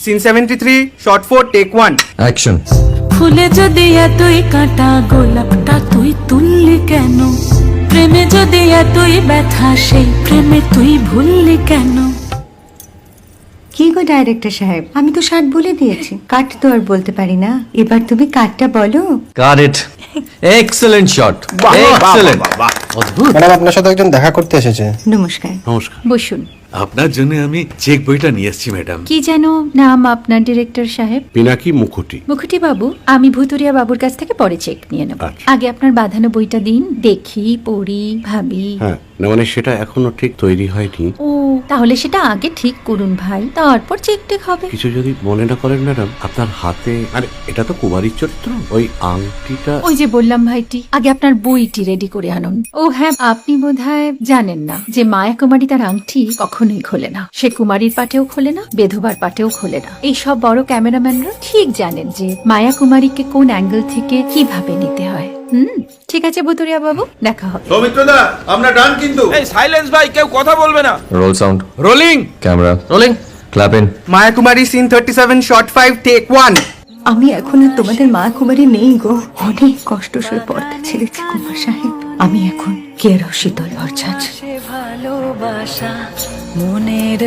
Scene 73 shot 4 take 1 action. ফুলে যদি এতই কাঁটা গোলাপটা তুই তুললি কেন? প্রেমে যদি এতই ব্যথা সেই প্রেমে তুই ভুললি কেন? কি গো ডাইরেক্টর সাহেব, আমি তো 60 বলে দিয়েছি, কাট তো আর বলতে পারি না, এবার তুমি কাটটা বলো। Got it. Excellent shot, excellent. Madam আপনার সাথে একজন দেখা করতে এসেছে। নমস্কার। নমস্কার। বসুন। আপনার জন্য আমি চেক বইটা নিয়ে এসেছি ম্যাডাম। কি যেন নাম আপনার ডিরেক্টর সাহেব? পিনাকি মুখোটি। মুখুটি বাবু, আমি ভুতুরিয়া বাবুর কাছ থেকে পরে চেক নিয়ে নেব। আচ্ছা। আগে আপনার বাঁধানো বইটা দিন, দেখি, পড়ি, ভাবি। হ্যাঁ, না মানে সেটা এখনো ঠিক তৈরি হয়নি। ও, তাহলে সেটা আগে ঠিক করুন ভাই, তারপর চেক টেক হবে। কিছু যদি মনে না করেন ম্যাডাম, আপনার হাতে, আরে এটা তো কুমারীর চরিত্র, ওই আংটিটা। ওই যে বললাম ভাইটি, আগে আপনার বইটি রেডি করে আনুন। ও হ্যাঁ, আপনি বোধহয় জানেন না যে মায়া কুমারী তার আংটি কখনোই খোলে না। সে কুমারীর পাটেও খোলে না, বেধবার পাটেও খোলে না। এই সব বড় ক্যামেরাম্যানরা ঠিক জানেন যে মায়া কুমারীকে কোন অ্যাঙ্গেল থেকে কিভাবে নিতে হয়। ঠিক আছে ভুতুরিয়া বাবু, দেখা হবে। সৌমিত্রদা, আমরা ডান কিন্তু। এই সাইলেন্স ভাই, কেউ কথা বলবে না। Roll sound, rolling. Camera rolling, clap in. Maya Kumari scene 37 shot 5 take 1। আমি এখন আর তোমাদের মা কুমারী নেই গো, অনেক কষ্ট সয়ে পর্দা ছেড়েছি কুমার সাহেব। আমি এখন কেরো শীতল ভরছাছ। ভালোবাসা মনের